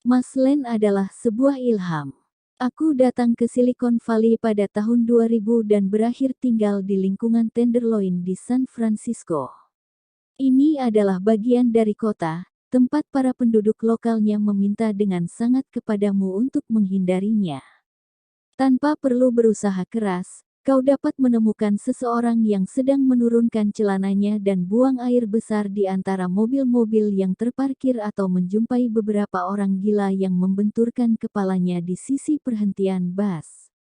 Maslen adalah sebuah ilham. Aku datang ke Silicon Valley pada tahun 2000 dan berakhir tinggal di lingkungan Tenderloin di San Francisco. Ini adalah bagian dari kota, tempat para penduduk lokalnya meminta dengan sangat kepadamu untuk menghindarinya. Tanpa perlu berusaha keras, kau dapat menemukan seseorang yang sedang menurunkan celananya dan buang air besar di antara mobil-mobil yang terparkir atau menjumpai beberapa orang gila yang membenturkan kepalanya di sisi perhentian bus.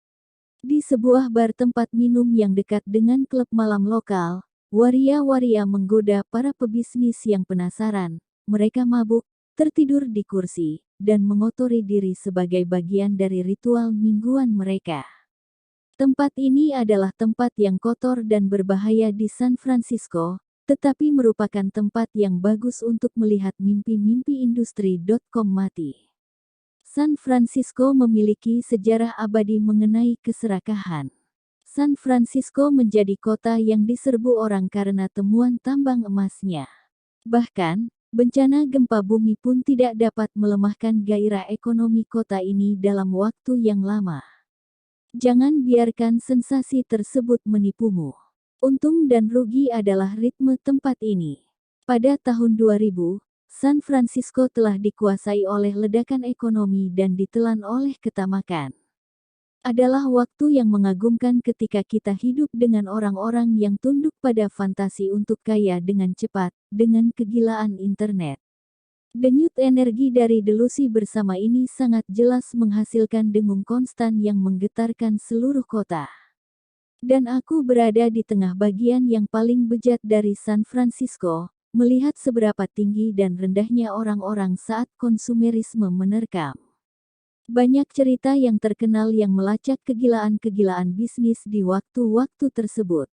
Di sebuah bar tempat minum yang dekat dengan klub malam lokal, waria-waria menggoda para pebisnis yang penasaran. Mereka mabuk, tertidur di kursi, dan mengotori diri sebagai bagian dari ritual mingguan mereka. Tempat ini adalah tempat yang kotor dan berbahaya di San Francisco, tetapi merupakan tempat yang bagus untuk melihat mimpi-mimpi industri.com mati. San Francisco memiliki sejarah abadi mengenai keserakahan. San Francisco menjadi kota yang diserbu orang karena temuan tambang emasnya. Bahkan, bencana gempa bumi pun tidak dapat melemahkan gairah ekonomi kota ini dalam waktu yang lama. Jangan biarkan sensasi tersebut menipumu. Untung dan rugi adalah ritme tempat ini. Pada tahun 2000, San Francisco telah dikuasai oleh ledakan ekonomi dan ditelan oleh ketamakan. Adalah waktu yang mengagumkan ketika kita hidup dengan orang-orang yang tunduk pada fantasi untuk kaya dengan cepat, dengan kegilaan internet. Denyut energi dari delusi bersama ini sangat jelas menghasilkan dengung konstan yang menggetarkan seluruh kota. Dan aku berada di tengah bagian yang paling bejat dari San Francisco, melihat seberapa tinggi dan rendahnya orang-orang saat konsumerisme menerkam. Banyak cerita yang terkenal yang melacak kegilaan-kegilaan bisnis di waktu-waktu tersebut.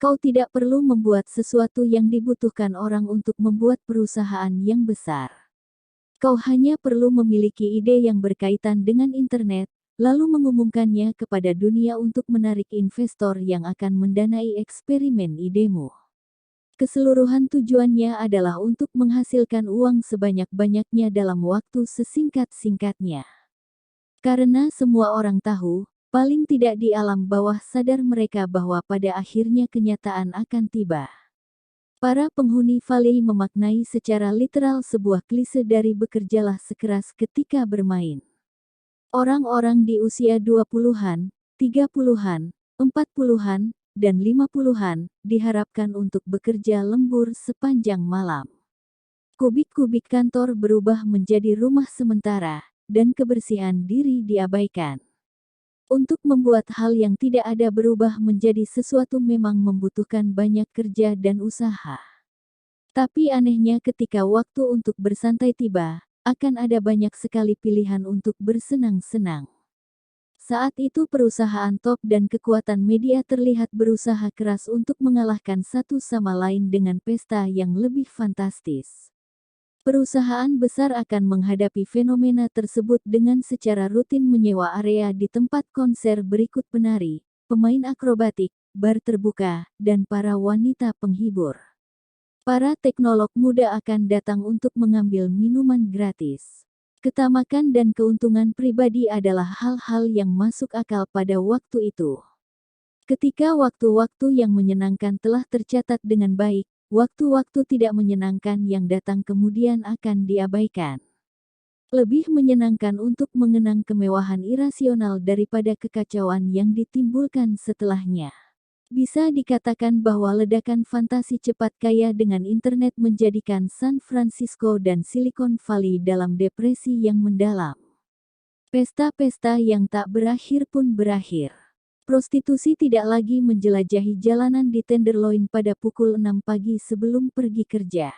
Kau tidak perlu membuat sesuatu yang dibutuhkan orang untuk membuat perusahaan yang besar. Kau hanya perlu memiliki ide yang berkaitan dengan internet, lalu mengumumkannya kepada dunia untuk menarik investor yang akan mendanai eksperimen idemu. Keseluruhan tujuannya adalah untuk menghasilkan uang sebanyak-banyaknya dalam waktu sesingkat-singkatnya. Karena semua orang tahu, paling tidak di alam bawah sadar mereka bahwa pada akhirnya kenyataan akan tiba. Para penghuni Valley memaknai secara literal sebuah klise dari bekerjalah sekeras ketika bermain. Orang-orang di usia 20-an, 30-an, 40-an, dan 50-an diharapkan untuk bekerja lembur sepanjang malam. Kubik-kubik kantor berubah menjadi rumah sementara, dan kebersihan diri diabaikan. Untuk membuat hal yang tidak ada berubah menjadi sesuatu memang membutuhkan banyak kerja dan usaha. Tapi anehnya ketika waktu untuk bersantai tiba, akan ada banyak sekali pilihan untuk bersenang-senang. Saat itu perusahaan top dan kekuatan media terlihat berusaha keras untuk mengalahkan satu sama lain dengan pesta yang lebih fantastis. Perusahaan besar akan menghadapi fenomena tersebut dengan secara rutin menyewa area di tempat konser berikut penari, pemain akrobatik, bar terbuka, dan para wanita penghibur. Para teknolog muda akan datang untuk mengambil minuman gratis. Ketamakan dan keuntungan pribadi adalah hal-hal yang masuk akal pada waktu itu. Ketika waktu-waktu yang menyenangkan telah tercatat dengan baik, waktu-waktu tidak menyenangkan yang datang kemudian akan diabaikan. Lebih menyenangkan untuk mengenang kemewahan irasional daripada kekacauan yang ditimbulkan setelahnya. Bisa dikatakan bahwa ledakan fantasi cepat kaya dengan internet menjadikan San Francisco dan Silicon Valley dalam depresi yang mendalam. Pesta-pesta yang tak berakhir pun berakhir. Prostitusi tidak lagi menjelajahi jalanan di Tenderloin pada pukul 6 pagi sebelum pergi kerja.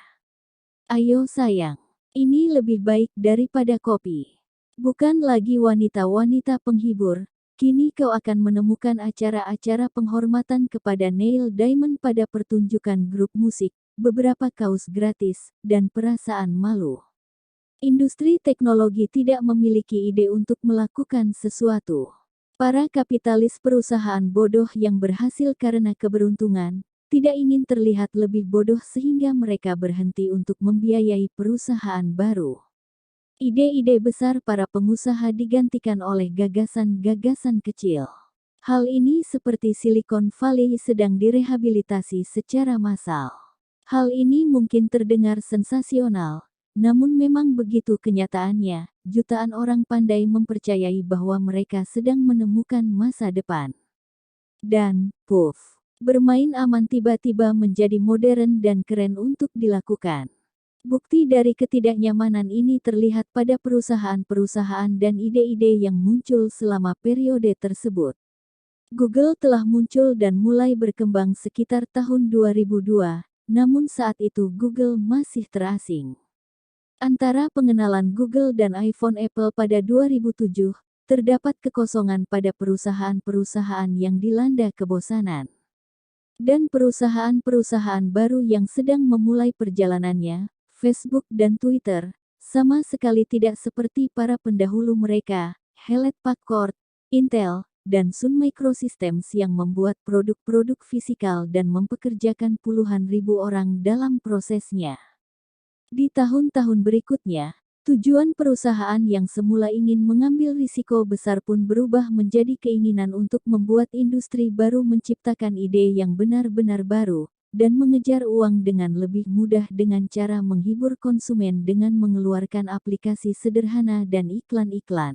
Ayo sayang, ini lebih baik daripada kopi. Bukan lagi wanita-wanita penghibur, kini kau akan menemukan acara-acara penghormatan kepada Neil Diamond pada pertunjukan grup musik, beberapa kaos gratis, dan perasaan malu. Industri teknologi tidak memiliki ide untuk melakukan sesuatu. Para kapitalis perusahaan bodoh yang berhasil karena keberuntungan, tidak ingin terlihat lebih bodoh sehingga mereka berhenti untuk membiayai perusahaan baru. Ide-ide besar para pengusaha digantikan oleh gagasan-gagasan kecil. Hal ini seperti Silicon Valley sedang direhabilitasi secara massal. Hal ini mungkin terdengar sensasional, namun memang begitu kenyataannya. Jutaan orang pandai mempercayai bahwa mereka sedang menemukan masa depan. Dan, puff, bermain aman tiba-tiba menjadi modern dan keren untuk dilakukan. Bukti dari ketidaknyamanan ini terlihat pada perusahaan-perusahaan dan ide-ide yang muncul selama periode tersebut. Google telah muncul dan mulai berkembang sekitar tahun 2002, namun saat itu Google masih terasing. Antara pengenalan Google dan iPhone Apple pada 2007, terdapat kekosongan pada perusahaan-perusahaan yang dilanda kebosanan. Dan perusahaan-perusahaan baru yang sedang memulai perjalanannya, Facebook dan Twitter, sama sekali tidak seperti para pendahulu mereka, Hewlett Packard, Intel, dan Sun Microsystems yang membuat produk-produk fisikal dan mempekerjakan puluhan ribu orang dalam prosesnya. Di tahun-tahun berikutnya, tujuan perusahaan yang semula ingin mengambil risiko besar pun berubah menjadi keinginan untuk membuat industri baru, menciptakan ide yang benar-benar baru, dan mengejar uang dengan lebih mudah dengan cara menghibur konsumen dengan mengeluarkan aplikasi sederhana dan iklan-iklan.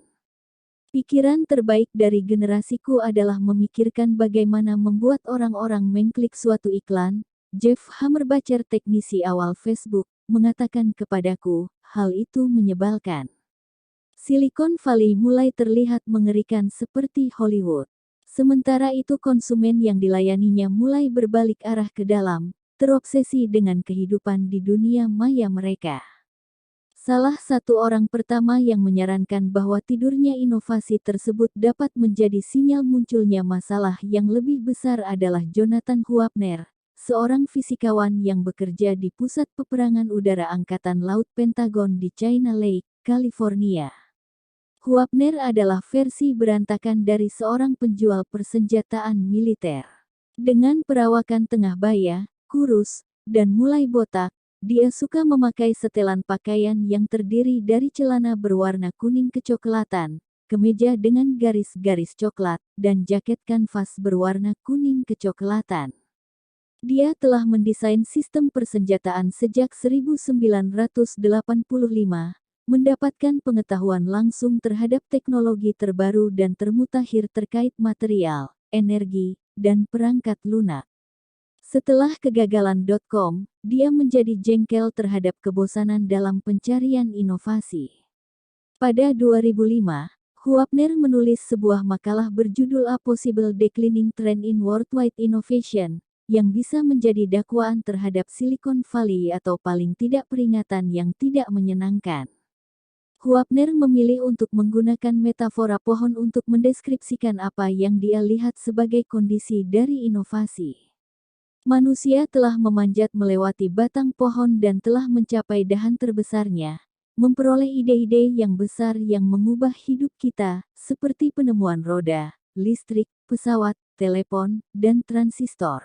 Pikiran terbaik dari generasiku adalah memikirkan bagaimana membuat orang-orang mengklik suatu iklan. Jeff Hammerbacher, teknisi awal Facebook, mengatakan kepadaku, hal itu menyebalkan. Silicon Valley mulai terlihat mengerikan seperti Hollywood. Sementara itu konsumen yang dilayaninya mulai berbalik arah ke dalam, terobsesi dengan kehidupan di dunia maya mereka. Salah satu orang pertama yang menyarankan bahwa tidurnya inovasi tersebut dapat menjadi sinyal munculnya masalah yang lebih besar adalah Jonathan Huapner, seorang fisikawan yang bekerja di Pusat Peperangan Udara Angkatan Laut Pentagon di China Lake, California. Huapner adalah versi berantakan dari seorang penjual persenjataan militer. Dengan perawakan tengah baya, kurus, dan mulai botak, dia suka memakai setelan pakaian yang terdiri dari celana berwarna kuning kecoklatan, kemeja dengan garis-garis coklat, dan jaket kanvas berwarna kuning kecoklatan. Dia telah mendesain sistem persenjataan sejak 1985, mendapatkan pengetahuan langsung terhadap teknologi terbaru dan termutakhir terkait material, energi, dan perangkat lunak. Setelah kegagalan .com, dia menjadi jengkel terhadap kebosanan dalam pencarian inovasi. Pada 2005, Huapner menulis sebuah makalah berjudul A Possible Declining Trend in Worldwide Innovation, yang bisa menjadi dakwaan terhadap Silicon Valley atau paling tidak peringatan yang tidak menyenangkan. Huapner memilih untuk menggunakan metafora pohon untuk mendeskripsikan apa yang dia lihat sebagai kondisi dari inovasi. Manusia telah memanjat melewati batang pohon dan telah mencapai dahan terbesarnya, memperoleh ide-ide yang besar yang mengubah hidup kita, seperti penemuan roda, listrik, pesawat, telepon, dan transistor.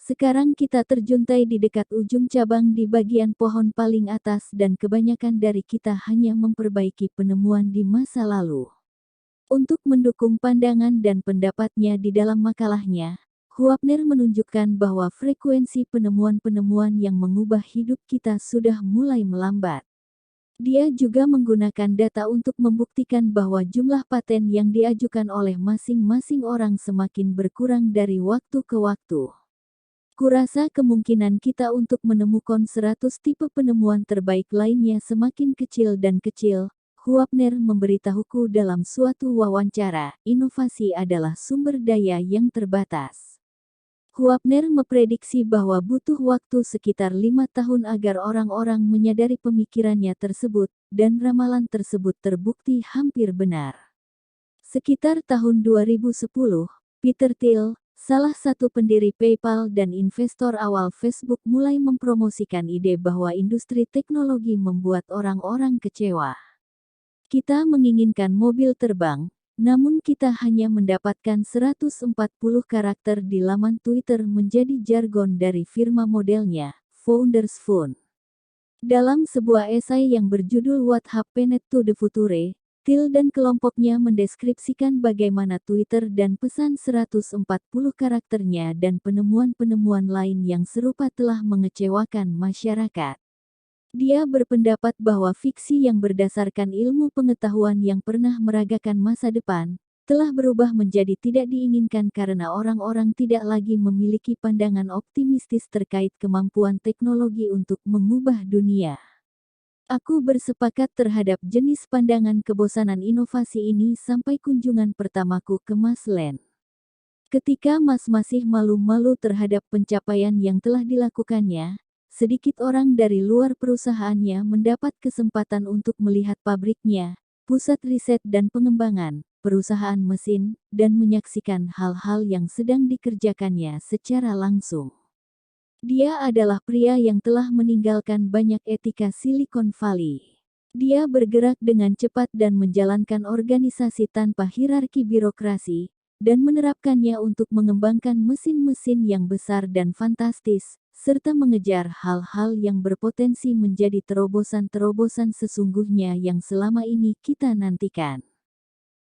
Sekarang kita terjuntai di dekat ujung cabang di bagian pohon paling atas dan kebanyakan dari kita hanya memperbaiki penemuan di masa lalu. Untuk mendukung pandangan dan pendapatnya di dalam makalahnya, Huapner menunjukkan bahwa frekuensi penemuan-penemuan yang mengubah hidup kita sudah mulai melambat. Dia juga menggunakan data untuk membuktikan bahwa jumlah paten yang diajukan oleh masing-masing orang semakin berkurang dari waktu ke waktu. Kurasa kemungkinan kita untuk menemukan 100 tipe penemuan terbaik lainnya semakin kecil dan kecil. Huapner memberitahuku dalam suatu wawancara, inovasi adalah sumber daya yang terbatas. Huapner memprediksi bahwa butuh waktu sekitar 5 tahun agar orang-orang menyadari pemikirannya tersebut, dan ramalan tersebut terbukti hampir benar. Sekitar tahun 2010, Peter Thiel, salah satu pendiri PayPal dan investor awal Facebook, mulai mempromosikan ide bahwa industri teknologi membuat orang-orang kecewa. Kita menginginkan mobil terbang, namun kita hanya mendapatkan 140 karakter di laman Twitter menjadi jargon dari firma modelnya, Founders Fund. Dalam sebuah esai yang berjudul What Happened to the Future, Thiel dan kelompoknya mendeskripsikan bagaimana Twitter dan pesan 140 karakternya dan penemuan-penemuan lain yang serupa telah mengecewakan masyarakat. Dia berpendapat bahwa fiksi yang berdasarkan ilmu pengetahuan yang pernah meragakan masa depan, telah berubah menjadi tidak diinginkan karena orang-orang tidak lagi memiliki pandangan optimistis terkait kemampuan teknologi untuk mengubah dunia. Aku bersepakat terhadap jenis pandangan kebosanan inovasi ini sampai kunjungan pertamaku ke Masland. Ketika Mas masih malu-malu terhadap pencapaian yang telah dilakukannya, sedikit orang dari luar perusahaannya mendapat kesempatan untuk melihat pabriknya, pusat riset dan pengembangan, perusahaan mesin, dan menyaksikan hal-hal yang sedang dikerjakannya secara langsung. Dia adalah pria yang telah meninggalkan banyak etika Silicon Valley. Dia bergerak dengan cepat dan menjalankan organisasi tanpa hierarki birokrasi, dan menerapkannya untuk mengembangkan mesin-mesin yang besar dan fantastis, serta mengejar hal-hal yang berpotensi menjadi terobosan-terobosan sesungguhnya yang selama ini kita nantikan.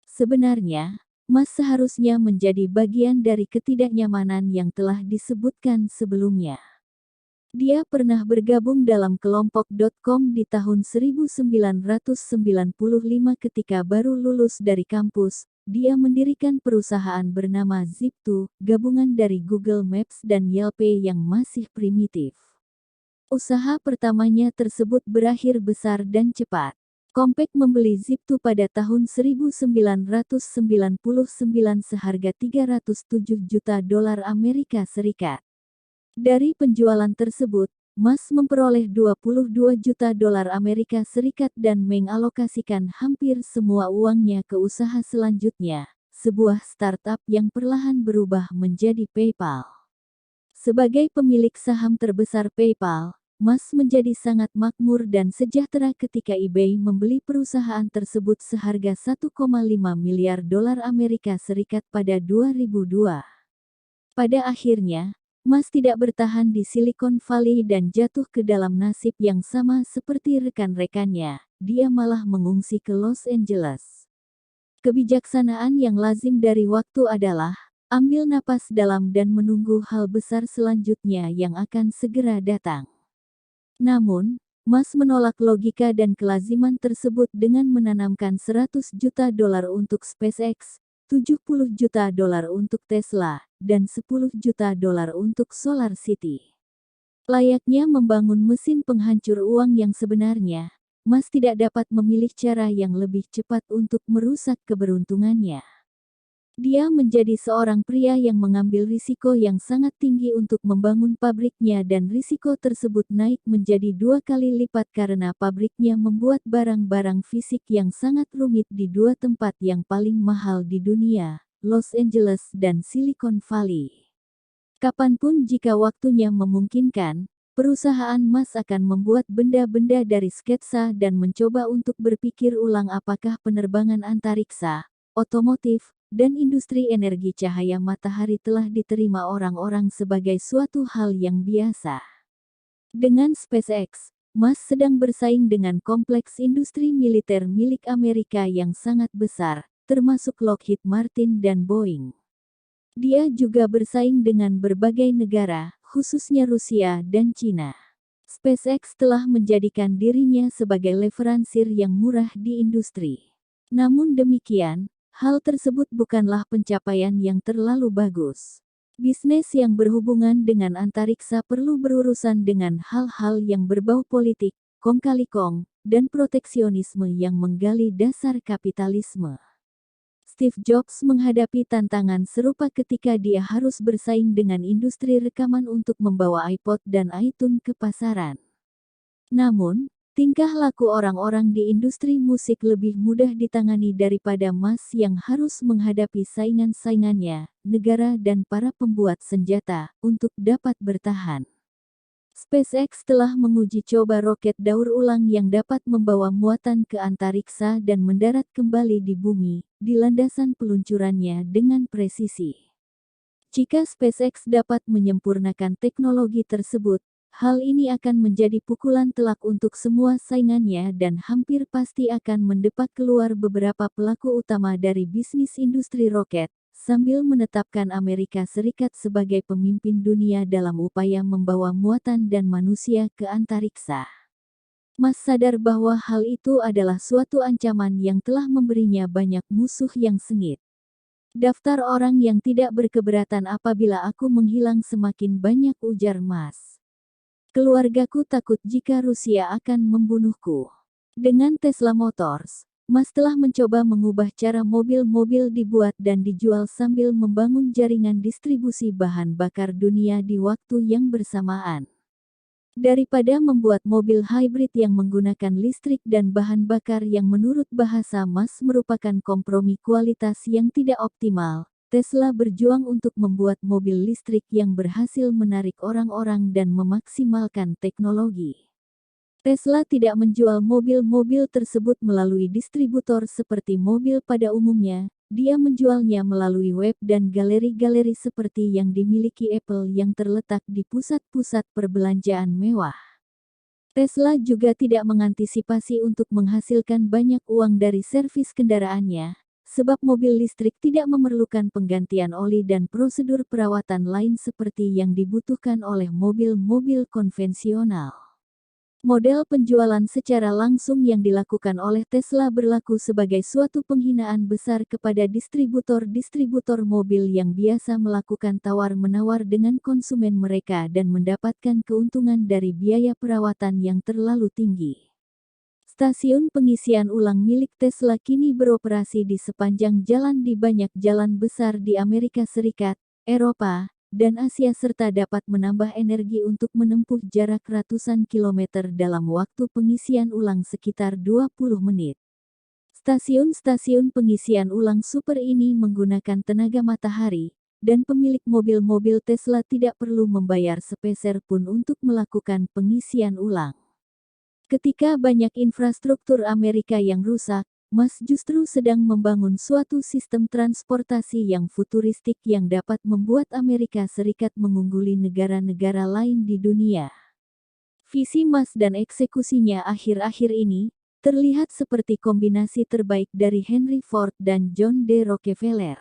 Sebenarnya, Mas seharusnya menjadi bagian dari ketidaknyamanan yang telah disebutkan sebelumnya. Dia pernah bergabung dalam kelompok .com di tahun 1995 ketika baru lulus dari kampus. Dia mendirikan perusahaan bernama Zip2, gabungan dari Google Maps dan Yelp yang masih primitif. Usaha pertamanya tersebut berakhir besar dan cepat. Compaq membeli Zip2 pada tahun 1999 seharga $307 juta Amerika Serikat. Dari penjualan tersebut, Mas memperoleh $22 juta Amerika Serikat dan mengalokasikan hampir semua uangnya ke usaha selanjutnya, sebuah startup yang perlahan berubah menjadi PayPal. Sebagai pemilik saham terbesar PayPal, Mas menjadi sangat makmur dan sejahtera ketika eBay membeli perusahaan tersebut seharga $1,5 miliar Amerika Serikat pada 2002. Pada akhirnya, Mas tidak bertahan di Silicon Valley dan jatuh ke dalam nasib yang sama seperti rekan-rekannya, dia malah mengungsi ke Los Angeles. Kebijaksanaan yang lazim dari waktu adalah, ambil napas dalam dan menunggu hal besar selanjutnya yang akan segera datang. Namun, Mas menolak logika dan kelaziman tersebut dengan menanamkan $100 juta untuk SpaceX, $70 juta untuk Tesla, dan $10 juta untuk Solar City. Layaknya membangun mesin penghancur uang yang sebenarnya, Mas tidak dapat memilih cara yang lebih cepat untuk merusak keberuntungannya. Dia menjadi seorang pria yang mengambil risiko yang sangat tinggi untuk membangun pabriknya dan risiko tersebut naik menjadi 2 kali lipat karena pabriknya membuat barang-barang fisik yang sangat rumit di 2 tempat yang paling mahal di dunia, Los Angeles dan Silicon Valley. Kapanpun jika waktunya memungkinkan, perusahaan Mas akan membuat benda-benda dari sketsa dan mencoba untuk berpikir ulang apakah penerbangan antariksa, otomotif, dan industri energi cahaya matahari telah diterima orang-orang sebagai suatu hal yang biasa. Dengan SpaceX, Mas sedang bersaing dengan kompleks industri militer milik Amerika yang sangat besar, termasuk Lockheed Martin dan Boeing. Dia juga bersaing dengan berbagai negara, khususnya Rusia dan Cina. SpaceX telah menjadikan dirinya sebagai leveransir yang murah di industri. Namun demikian, hal tersebut bukanlah pencapaian yang terlalu bagus. Bisnis yang berhubungan dengan antariksa perlu berurusan dengan hal-hal yang berbau politik, kong kali kong, dan proteksionisme yang menggali dasar kapitalisme. Steve Jobs menghadapi tantangan serupa ketika dia harus bersaing dengan industri rekaman untuk membawa iPod dan iTunes ke pasaran. Namun, tingkah laku orang-orang di industri musik lebih mudah ditangani daripada Mas yang harus menghadapi saingan-saingannya, negara dan para pembuat senjata, untuk dapat bertahan. SpaceX telah menguji coba roket daur ulang yang dapat membawa muatan ke antariksa dan mendarat kembali di bumi, di landasan peluncurannya dengan presisi. Jika SpaceX dapat menyempurnakan teknologi tersebut, Hal ini akan menjadi pukulan telak untuk semua saingannya dan hampir pasti akan mendepak keluar beberapa pelaku utama dari bisnis industri roket, sambil menetapkan Amerika Serikat sebagai pemimpin dunia dalam upaya membawa muatan dan manusia ke antariksa. Mas sadar bahwa hal itu adalah suatu ancaman yang telah memberinya banyak musuh yang sengit. Daftar orang yang tidak berkeberatan apabila aku menghilang semakin banyak, ujar Mas. Keluargaku takut jika Rusia akan membunuhku. Dengan Tesla Motors, Mas telah mencoba mengubah cara mobil-mobil dibuat dan dijual sambil membangun jaringan distribusi bahan bakar dunia di waktu yang bersamaan. Daripada membuat mobil hybrid yang menggunakan listrik dan bahan bakar yang menurut bahasa Mas merupakan kompromi kualitas yang tidak optimal, Tesla berjuang untuk membuat mobil listrik yang berhasil menarik orang-orang dan memaksimalkan teknologi. Tesla tidak menjual mobil-mobil tersebut melalui distributor seperti mobil pada umumnya. Dia menjualnya melalui web dan galeri-galeri seperti yang dimiliki Apple yang terletak di pusat-pusat perbelanjaan mewah. Tesla juga tidak mengantisipasi untuk menghasilkan banyak uang dari servis kendaraannya, sebab mobil listrik tidak memerlukan penggantian oli dan prosedur perawatan lain seperti yang dibutuhkan oleh mobil-mobil konvensional. Model penjualan secara langsung yang dilakukan oleh Tesla berlaku sebagai suatu penghinaan besar kepada distributor-distributor mobil yang biasa melakukan tawar-menawar dengan konsumen mereka dan mendapatkan keuntungan dari biaya perawatan yang terlalu tinggi. Stasiun pengisian ulang milik Tesla kini beroperasi di sepanjang jalan di banyak jalan besar di Amerika Serikat, Eropa, dan Asia serta dapat menambah energi untuk menempuh jarak ratusan kilometer dalam waktu pengisian ulang sekitar 20 menit. Stasiun-stasiun pengisian ulang super ini menggunakan tenaga matahari, dan pemilik mobil-mobil Tesla tidak perlu membayar sepeser pun untuk melakukan pengisian ulang. Ketika banyak infrastruktur Amerika yang rusak, Mas justru sedang membangun suatu sistem transportasi yang futuristik yang dapat membuat Amerika Serikat mengungguli negara-negara lain di dunia. Visi Mas dan eksekusinya akhir-akhir ini terlihat seperti kombinasi terbaik dari Henry Ford dan John D. Rockefeller.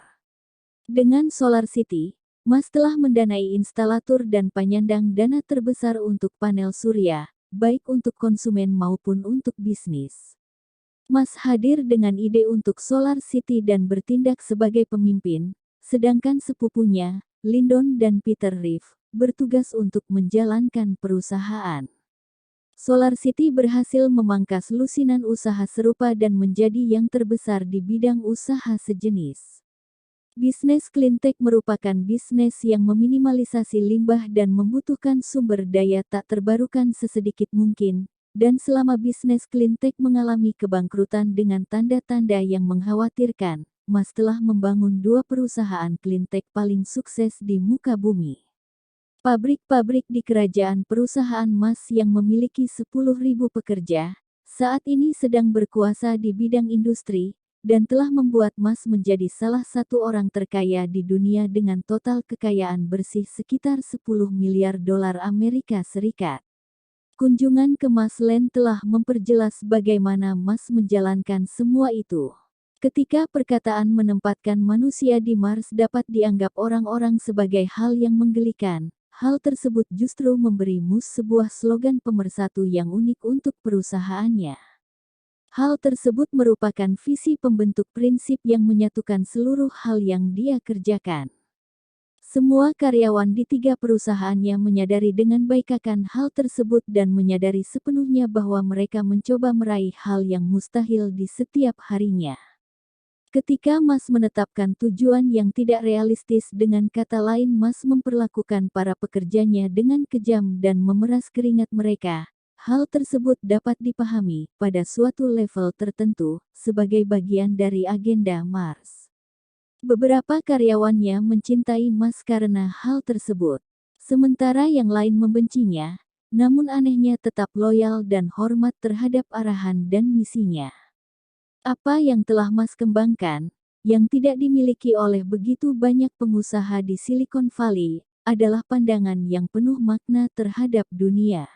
Dengan Solar City, Mas telah mendanai instalatur dan penyandang dana terbesar untuk panel surya, baik untuk konsumen maupun untuk bisnis. Mas hadir dengan ide untuk Solar City dan bertindak sebagai pemimpin, sedangkan sepupunya, Lyndon dan Peter Reeve, bertugas untuk menjalankan perusahaan. Solar City berhasil memangkas lusinan usaha serupa dan menjadi yang terbesar di bidang usaha sejenis. Bisnis cleantech merupakan bisnis yang meminimalisasi limbah dan membutuhkan sumber daya tak terbarukan sesedikit mungkin. Dan selama bisnis cleantech mengalami kebangkrutan dengan tanda-tanda yang mengkhawatirkan, Mas telah membangun 2 perusahaan cleantech paling sukses di muka bumi. Pabrik-pabrik di kerajaan perusahaan Mas yang memiliki 10.000 pekerja, saat ini sedang berkuasa di bidang industri, dan telah membuat Mas menjadi salah satu orang terkaya di dunia dengan total kekayaan bersih sekitar 10 miliar dolar Amerika Serikat. Kunjungan ke Marsland telah memperjelas bagaimana Mas menjalankan semua itu. Ketika perkataan menempatkan manusia di Mars dapat dianggap orang-orang sebagai hal yang menggelikan, hal tersebut justru memberi Mus sebuah slogan pemersatu yang unik untuk perusahaannya. Hal tersebut merupakan visi pembentuk prinsip yang menyatukan seluruh hal yang dia kerjakan. Semua karyawan di 3 perusahaannya menyadari dengan baik akan hal tersebut dan menyadari sepenuhnya bahwa mereka mencoba meraih hal yang mustahil di setiap harinya. Ketika Mas menetapkan tujuan yang tidak realistis, dengan kata lain Mas memperlakukan para pekerjanya dengan kejam dan memeras keringat mereka, hal tersebut dapat dipahami, pada suatu level tertentu, sebagai bagian dari agenda Mars. Beberapa karyawannya mencintai Mas karena hal tersebut. Sementara yang lain membencinya, namun anehnya tetap loyal dan hormat terhadap arahan dan misinya. Apa yang telah Mas kembangkan, yang tidak dimiliki oleh begitu banyak pengusaha di Silicon Valley, adalah pandangan yang penuh makna terhadap dunia.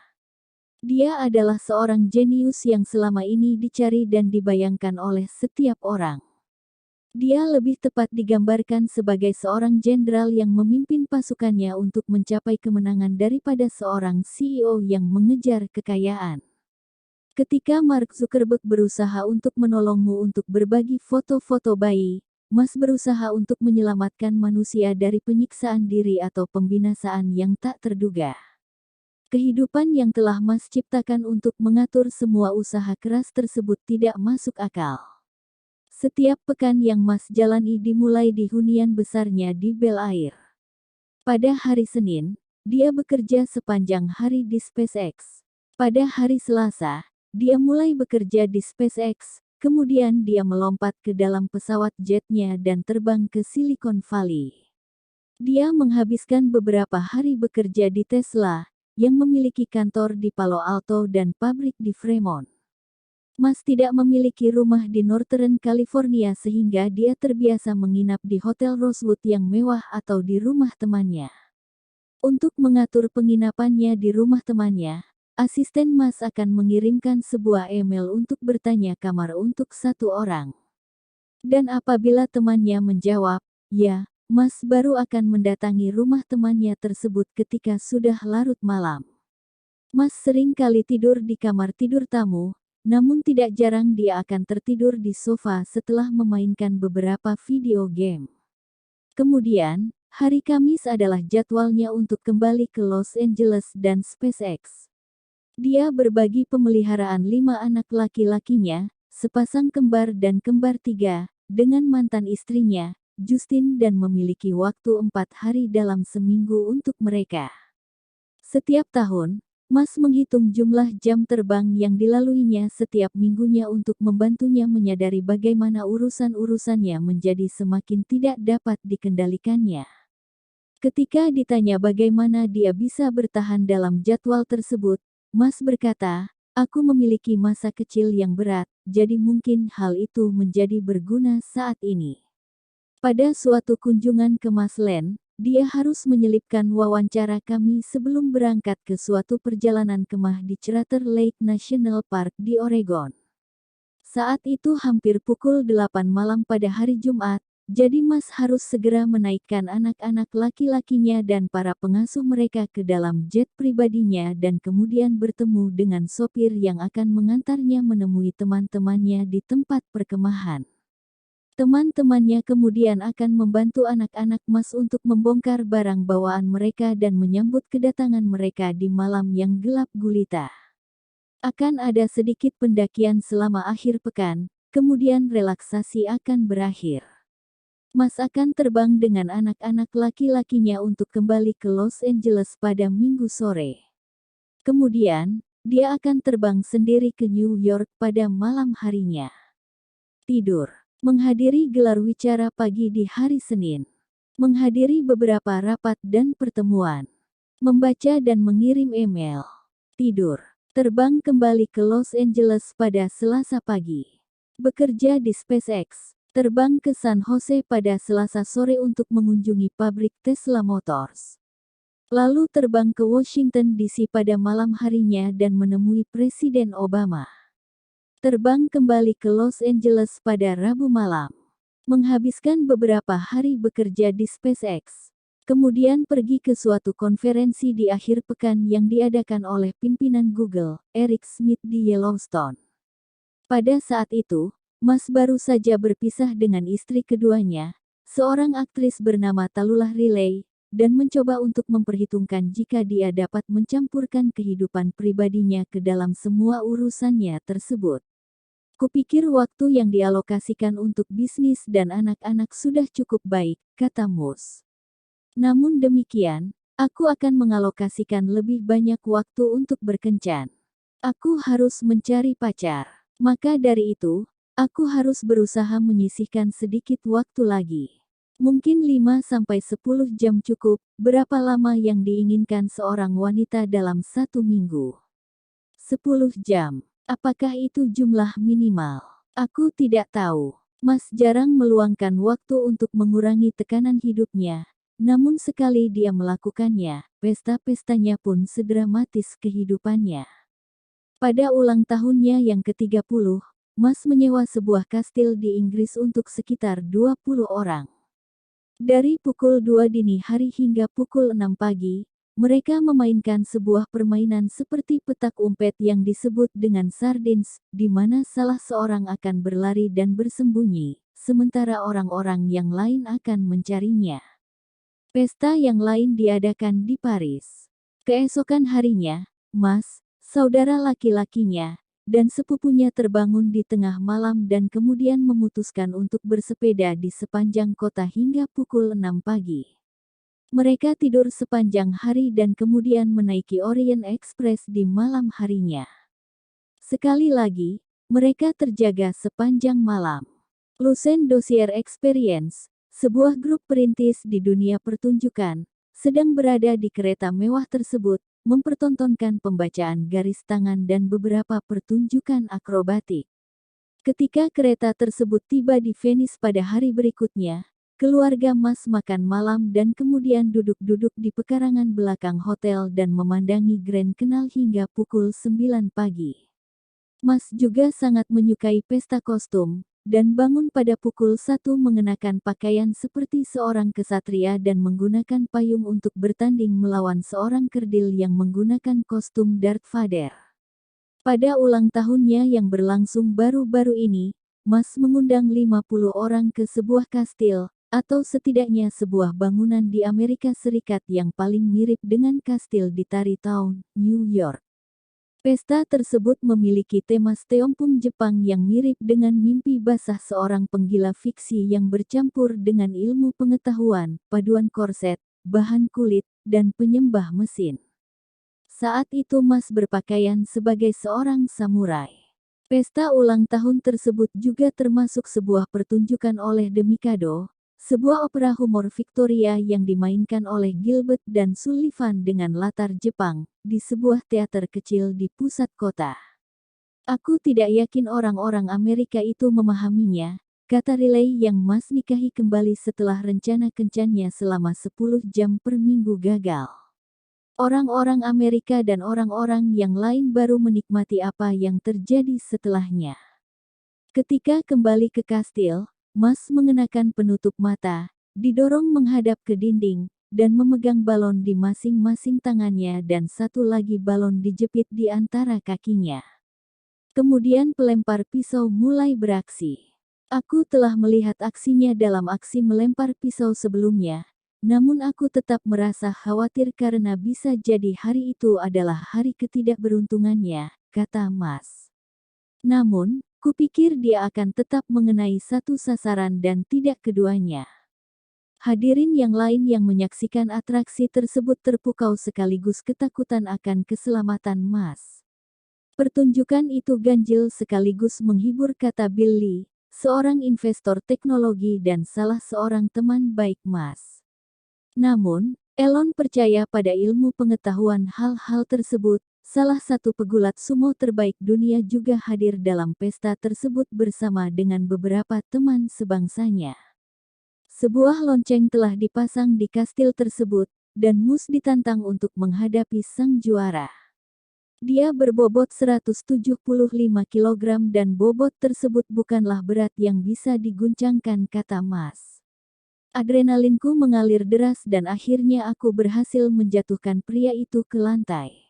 Dia adalah seorang jenius yang selama ini dicari dan dibayangkan oleh setiap orang. Dia lebih tepat digambarkan sebagai seorang jenderal yang memimpin pasukannya untuk mencapai kemenangan daripada seorang CEO yang mengejar kekayaan. Ketika Mark Zuckerberg berusaha untuk menolongmu untuk berbagi foto-foto bayi, Mas berusaha untuk menyelamatkan manusia dari penyiksaan diri atau pembinasaan yang tak terduga. Kehidupan yang telah Mas ciptakan untuk mengatur semua usaha keras tersebut tidak masuk akal. Setiap pekan yang Mas jalani dimulai di hunian besarnya di Bel Air. Pada hari Senin, dia bekerja sepanjang hari di SpaceX. Pada hari Selasa, dia mulai bekerja di SpaceX, kemudian dia melompat ke dalam pesawat jetnya dan terbang ke Silicon Valley. Dia menghabiskan beberapa hari bekerja di Tesla, yang memiliki kantor di Palo Alto dan pabrik di Fremont. Mas tidak memiliki rumah di Northern California sehingga dia terbiasa menginap di Hotel Rosewood yang mewah atau di rumah temannya. Untuk mengatur penginapannya di rumah temannya, asisten Mas akan mengirimkan sebuah email untuk bertanya kamar untuk satu orang. Dan apabila temannya menjawab, ya, Mas baru akan mendatangi rumah temannya tersebut ketika sudah larut malam. Mas sering kali tidur di kamar tidur tamu, namun tidak jarang dia akan tertidur di sofa setelah memainkan beberapa video game. Kemudian, hari Kamis adalah jadwalnya untuk kembali ke Los Angeles dan SpaceX. Dia berbagi pemeliharaan 5 anak laki-lakinya, sepasang kembar dan kembar 3, dengan mantan istrinya, Justin dan memiliki waktu 4 hari dalam seminggu untuk mereka. Setiap tahun, Mas menghitung jumlah jam terbang yang dilaluinya setiap minggunya untuk membantunya menyadari bagaimana urusan-urusannya menjadi semakin tidak dapat dikendalikannya. Ketika ditanya bagaimana dia bisa bertahan dalam jadwal tersebut, Mas berkata, "Aku memiliki masa kecil yang berat, jadi mungkin hal itu menjadi berguna saat ini." Pada suatu kunjungan ke Masland, dia harus menyelipkan wawancara kami sebelum berangkat ke suatu perjalanan kemah di Crater Lake National Park di Oregon. Saat itu hampir pukul 8 malam pada hari Jumat, jadi Mas harus segera menaikkan anak-anak laki-lakinya dan para pengasuh mereka ke dalam jet pribadinya dan kemudian bertemu dengan sopir yang akan mengantarnya menemui teman-temannya di tempat perkemahan. Teman-temannya kemudian akan membantu anak-anak Mas untuk membongkar barang bawaan mereka dan menyambut kedatangan mereka di malam yang gelap gulita. Akan ada sedikit pendakian selama akhir pekan, kemudian relaksasi akan berakhir. Mas akan terbang dengan anak-anak laki-lakinya untuk kembali ke Los Angeles pada Minggu sore. Kemudian, dia akan terbang sendiri ke New York pada malam harinya. Tidur. Menghadiri gelar wicara pagi di hari Senin. Menghadiri beberapa rapat dan pertemuan. Membaca dan mengirim email. Tidur. Terbang kembali ke Los Angeles pada Selasa pagi. Bekerja di SpaceX. Terbang ke San Jose pada Selasa sore untuk mengunjungi pabrik Tesla Motors. Lalu terbang ke Washington DC pada malam harinya dan menemui Presiden Obama. Terbang kembali ke Los Angeles pada Rabu malam. Menghabiskan beberapa hari bekerja di SpaceX. Kemudian pergi ke suatu konferensi di akhir pekan yang diadakan oleh pimpinan Google, Eric Schmidt di Yellowstone. Pada saat itu, Mas baru saja berpisah dengan istri keduanya, seorang aktris bernama Tallulah Riley, dan mencoba untuk memperhitungkan jika dia dapat mencampurkan kehidupan pribadinya ke dalam semua urusannya tersebut. Kupikir waktu yang dialokasikan untuk bisnis dan anak-anak sudah cukup baik, kata Mus. Namun demikian, aku akan mengalokasikan lebih banyak waktu untuk berkencan. Aku harus mencari pacar. Maka dari itu, aku harus berusaha menyisihkan sedikit waktu lagi. Mungkin 5-10 jam cukup, berapa lama yang diinginkan seorang wanita dalam satu minggu? 10 jam. Apakah itu jumlah minimal? Aku tidak tahu. Mas jarang meluangkan waktu untuk mengurangi tekanan hidupnya, namun sekali dia melakukannya, pesta-pestanya pun sedramatis kehidupannya. Pada ulang tahunnya yang ke-30, Mas menyewa sebuah kastil di Inggris untuk sekitar 20 orang. Dari pukul 2 dini hari hingga pukul 6 pagi, mereka memainkan sebuah permainan seperti petak umpet yang disebut dengan sardines, di mana salah seorang akan berlari dan bersembunyi, sementara orang-orang yang lain akan mencarinya. Pesta yang lain diadakan di Paris. Keesokan harinya, Mas, saudara laki-lakinya, dan sepupunya terbangun di tengah malam dan kemudian memutuskan untuk bersepeda di sepanjang kota hingga pukul 6 pagi. Mereka tidur sepanjang hari dan kemudian menaiki Orient Express di malam harinya. Sekali lagi, mereka terjaga sepanjang malam. Lucien Dossier Experience, sebuah grup perintis di dunia pertunjukan, sedang berada di kereta mewah tersebut, mempertontonkan pembacaan garis tangan dan beberapa pertunjukan akrobatik. Ketika kereta tersebut tiba di Venice pada hari berikutnya, keluarga Mas makan malam dan kemudian duduk-duduk di pekarangan belakang hotel dan memandangi Grand Canal hingga pukul 9 pagi. Mas juga sangat menyukai pesta kostum, dan bangun pada pukul 1 mengenakan pakaian seperti seorang kesatria dan menggunakan payung untuk bertanding melawan seorang kerdil yang menggunakan kostum Darth Vader. Pada ulang tahunnya yang berlangsung baru-baru ini, Mas mengundang 50 orang ke sebuah kastil, atau setidaknya sebuah bangunan di Amerika Serikat yang paling mirip dengan kastil di Tarrytown, New York. Pesta tersebut memiliki tema steampunk Jepang yang mirip dengan mimpi basah seorang penggila fiksi yang bercampur dengan ilmu pengetahuan, paduan korset, bahan kulit, dan penyembah mesin. Saat itu Mas berpakaian sebagai seorang samurai. Pesta ulang tahun tersebut juga termasuk sebuah pertunjukan oleh The Mikado, sebuah opera humor Victoria yang dimainkan oleh Gilbert dan Sullivan dengan latar Jepang, di sebuah teater kecil di pusat kota. Aku tidak yakin orang-orang Amerika itu memahaminya, kata Riley yang Mas nikahi kembali setelah rencana kencannya selama 10 jam per minggu gagal. Orang-orang Amerika dan orang-orang yang lain baru menikmati apa yang terjadi setelahnya. Ketika kembali ke kastil, Mas mengenakan penutup mata, didorong menghadap ke dinding, dan memegang balon di masing-masing tangannya dan satu lagi balon dijepit di antara kakinya. Kemudian pelempar pisau mulai beraksi. Aku telah melihat aksinya dalam aksi melempar pisau sebelumnya, namun aku tetap merasa khawatir karena bisa jadi hari itu adalah hari ketidakberuntungannya, kata Mas. Namun, kupikir dia akan tetap mengenai satu sasaran dan tidak keduanya. Hadirin yang lain yang menyaksikan atraksi tersebut terpukau sekaligus ketakutan akan keselamatan Mas. Pertunjukan itu ganjil sekaligus menghibur, kata Bill Lee, seorang investor teknologi dan salah seorang teman baik Mas. Namun, Elon percaya pada ilmu pengetahuan hal-hal tersebut. Salah satu pegulat sumo terbaik dunia juga hadir dalam pesta tersebut bersama dengan beberapa teman sebangsanya. Sebuah lonceng telah dipasang di kastil tersebut, dan Mus ditantang untuk menghadapi sang juara. Dia berbobot 175 kg dan bobot tersebut bukanlah berat yang bisa diguncangkan, kata Mas. Adrenalinku mengalir deras dan akhirnya aku berhasil menjatuhkan pria itu ke lantai.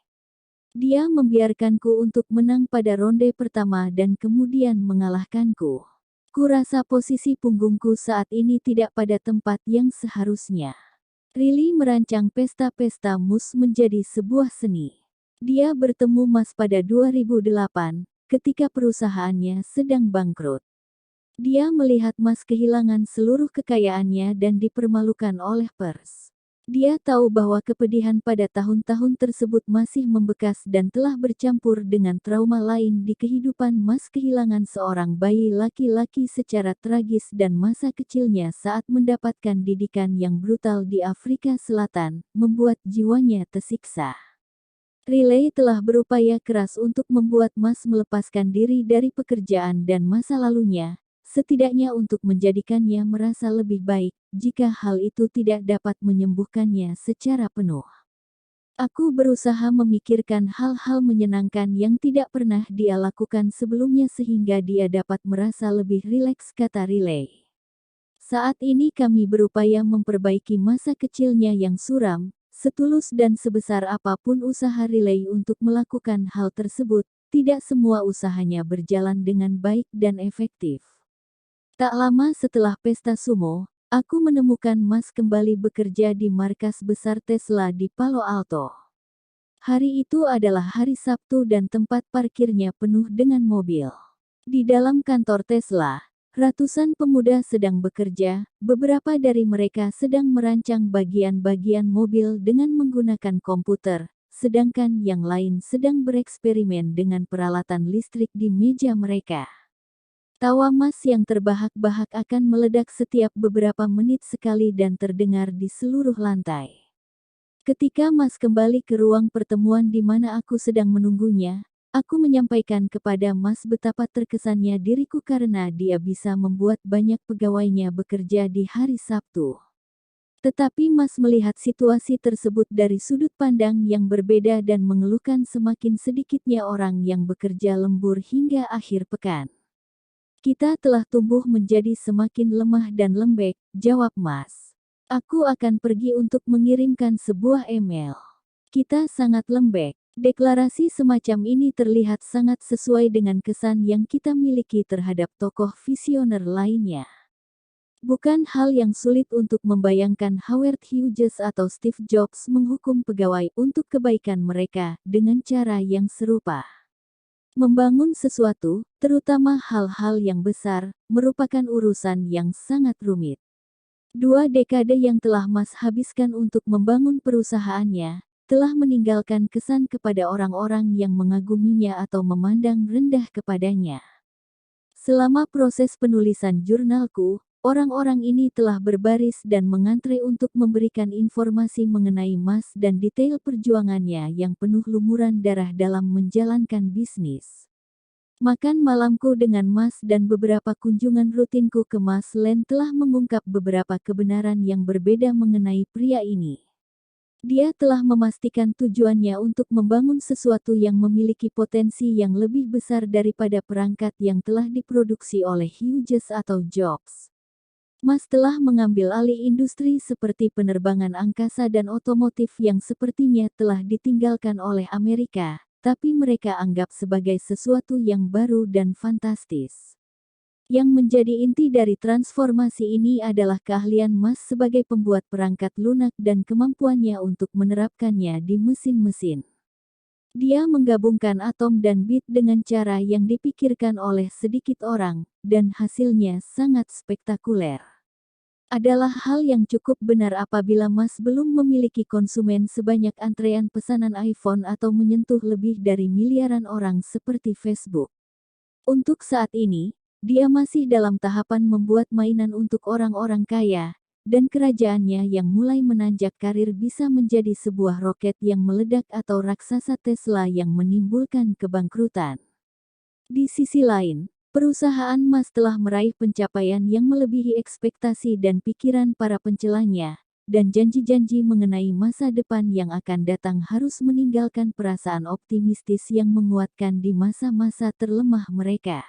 Dia membiarkanku untuk menang pada ronde pertama dan kemudian mengalahkanku. Kurasa posisi punggungku saat ini tidak pada tempat yang seharusnya. Riley merancang pesta-pesta Mus menjadi sebuah seni. Dia bertemu Mas pada 2008, ketika perusahaannya sedang bangkrut. Dia melihat Mas kehilangan seluruh kekayaannya dan dipermalukan oleh pers. Dia tahu bahwa kepedihan pada tahun-tahun tersebut masih membekas dan telah bercampur dengan trauma lain di kehidupan Mas, kehilangan seorang bayi laki-laki secara tragis dan masa kecilnya saat mendapatkan didikan yang brutal di Afrika Selatan, membuat jiwanya tersiksa. Riley telah berupaya keras untuk membuat Mas melepaskan diri dari pekerjaan dan masa lalunya, setidaknya untuk menjadikannya merasa lebih baik, jika hal itu tidak dapat menyembuhkannya secara penuh. Aku berusaha memikirkan hal-hal menyenangkan yang tidak pernah dia lakukan sebelumnya sehingga dia dapat merasa lebih rileks, kata Riley. Saat ini kami berupaya memperbaiki masa kecilnya yang suram, setulus dan sebesar apapun usaha Riley untuk melakukan hal tersebut, tidak semua usahanya berjalan dengan baik dan efektif. Tak lama setelah pesta sumo, aku menemukan Mas kembali bekerja di markas besar Tesla di Palo Alto. Hari itu adalah hari Sabtu dan tempat parkirnya penuh dengan mobil. Di dalam kantor Tesla, ratusan pemuda sedang bekerja, beberapa dari mereka sedang merancang bagian-bagian mobil dengan menggunakan komputer, sedangkan yang lain sedang bereksperimen dengan peralatan listrik di meja mereka. Tawa Mas yang terbahak-bahak akan meledak setiap beberapa menit sekali dan terdengar di seluruh lantai. Ketika Mas kembali ke ruang pertemuan di mana aku sedang menunggunya, aku menyampaikan kepada Mas betapa terkesannya diriku karena dia bisa membuat banyak pegawainya bekerja di hari Sabtu. Tetapi Mas melihat situasi tersebut dari sudut pandang yang berbeda dan mengeluhkan semakin sedikitnya orang yang bekerja lembur hingga akhir pekan. Kita telah tumbuh menjadi semakin lemah dan lembek, jawab Mas. Aku akan pergi untuk mengirimkan sebuah email. Kita sangat lembek. Deklarasi semacam ini terlihat sangat sesuai dengan kesan yang kita miliki terhadap tokoh visioner lainnya. Bukan hal yang sulit untuk membayangkan Howard Hughes atau Steve Jobs menghukum pegawai untuk kebaikan mereka dengan cara yang serupa. Membangun sesuatu, terutama hal-hal yang besar, merupakan urusan yang sangat rumit. 2 dekade yang telah Mas habiskan untuk membangun perusahaannya, telah meninggalkan kesan kepada orang-orang yang mengaguminya atau memandang rendah kepadanya. Selama proses penulisan jurnalku, orang-orang ini telah berbaris dan mengantre untuk memberikan informasi mengenai Mas dan detail perjuangannya yang penuh lumuran darah dalam menjalankan bisnis. Makan malamku dengan Mas dan beberapa kunjungan rutinku ke Mas Len telah mengungkap beberapa kebenaran yang berbeda mengenai pria ini. Dia telah memastikan tujuannya untuk membangun sesuatu yang memiliki potensi yang lebih besar daripada perangkat yang telah diproduksi oleh Hughes atau Jobs. Mas telah mengambil alih industri seperti penerbangan angkasa dan otomotif yang sepertinya telah ditinggalkan oleh Amerika, tapi mereka anggap sebagai sesuatu yang baru dan fantastis. Yang menjadi inti dari transformasi ini adalah keahlian Mas sebagai pembuat perangkat lunak dan kemampuannya untuk menerapkannya di mesin-mesin. Dia menggabungkan atom dan bit dengan cara yang dipikirkan oleh sedikit orang, dan hasilnya sangat spektakuler. Adalah hal yang cukup benar apabila Mas belum memiliki konsumen sebanyak antrean pesanan iPhone atau menyentuh lebih dari miliaran orang seperti Facebook. Untuk saat ini, dia masih dalam tahapan membuat mainan untuk orang-orang kaya, dan kerajaannya yang mulai menanjak karir bisa menjadi sebuah roket yang meledak atau raksasa Tesla yang menimbulkan kebangkrutan. Di sisi lain, perusahaan Mas telah meraih pencapaian yang melebihi ekspektasi dan pikiran para pencelanya, dan janji-janji mengenai masa depan yang akan datang harus meninggalkan perasaan optimistis yang menguatkan di masa-masa terlemah mereka.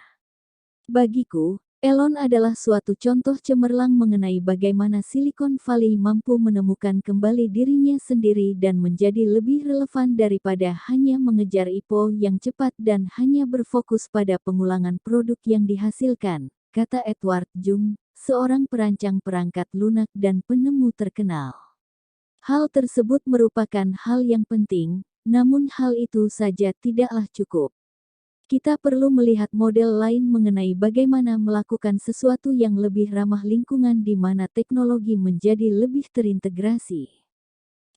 Bagiku, Elon adalah suatu contoh cemerlang mengenai bagaimana Silicon Valley mampu menemukan kembali dirinya sendiri dan menjadi lebih relevan daripada hanya mengejar IPO yang cepat dan hanya berfokus pada pengulangan produk yang dihasilkan, kata Edward Jung, seorang perancang perangkat lunak dan penemu terkenal. Hal tersebut merupakan hal yang penting, namun hal itu saja tidaklah cukup. Kita perlu melihat model lain mengenai bagaimana melakukan sesuatu yang lebih ramah lingkungan di mana teknologi menjadi lebih terintegrasi.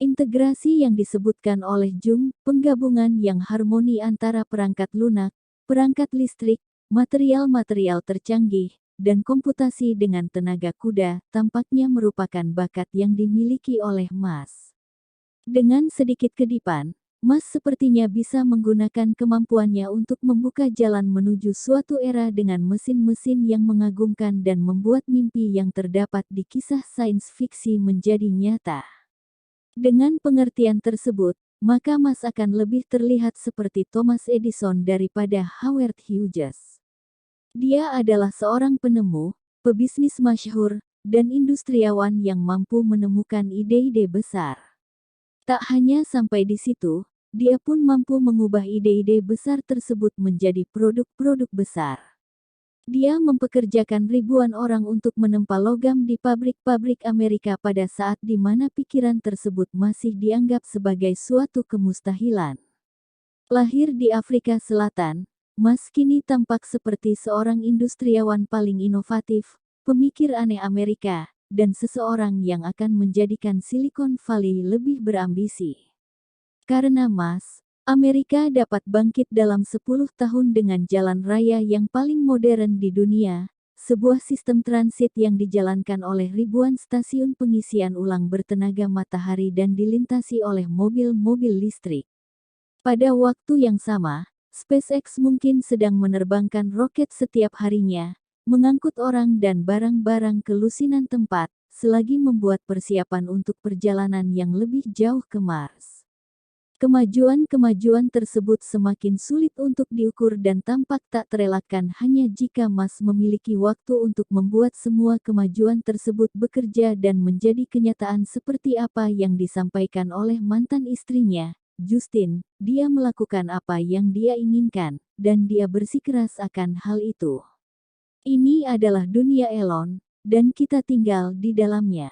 Integrasi yang disebutkan oleh Jung, penggabungan yang harmoni antara perangkat lunak, perangkat listrik, material-material tercanggih, dan komputasi dengan tenaga kuda, tampaknya merupakan bakat yang dimiliki oleh Mas. Dengan sedikit kedipan, Mas sepertinya bisa menggunakan kemampuannya untuk membuka jalan menuju suatu era dengan mesin-mesin yang mengagumkan dan membuat mimpi yang terdapat di kisah sains fiksi menjadi nyata. Dengan pengertian tersebut, maka Mas akan lebih terlihat seperti Thomas Edison daripada Howard Hughes. Dia adalah seorang penemu, pebisnis masyhur, dan industriawan yang mampu menemukan ide-ide besar. Tak hanya sampai di situ, dia pun mampu mengubah ide-ide besar tersebut menjadi produk-produk besar. Dia mempekerjakan ribuan orang untuk menempa logam di pabrik-pabrik Amerika pada saat di mana pikiran tersebut masih dianggap sebagai suatu kemustahilan. Lahir di Afrika Selatan, Mas kini tampak seperti seorang industriawan paling inovatif, pemikir aneh Amerika, dan seseorang yang akan menjadikan Silicon Valley lebih berambisi. Karena Mas, Amerika dapat bangkit dalam 10 tahun dengan jalan raya yang paling modern di dunia, sebuah sistem transit yang dijalankan oleh ribuan stasiun pengisian ulang bertenaga matahari dan dilintasi oleh mobil-mobil listrik. Pada waktu yang sama, SpaceX mungkin sedang menerbangkan roket setiap harinya, mengangkut orang dan barang-barang ke lusinan tempat, selagi membuat persiapan untuk perjalanan yang lebih jauh ke Mars. Kemajuan-kemajuan tersebut semakin sulit untuk diukur dan tampak tak terelakkan hanya jika Mas memiliki waktu untuk membuat semua kemajuan tersebut bekerja dan menjadi kenyataan seperti apa yang disampaikan oleh mantan istrinya, Justine. Dia melakukan apa yang dia inginkan, dan dia bersikeras akan hal itu. Ini adalah dunia Elon, dan kita tinggal di dalamnya.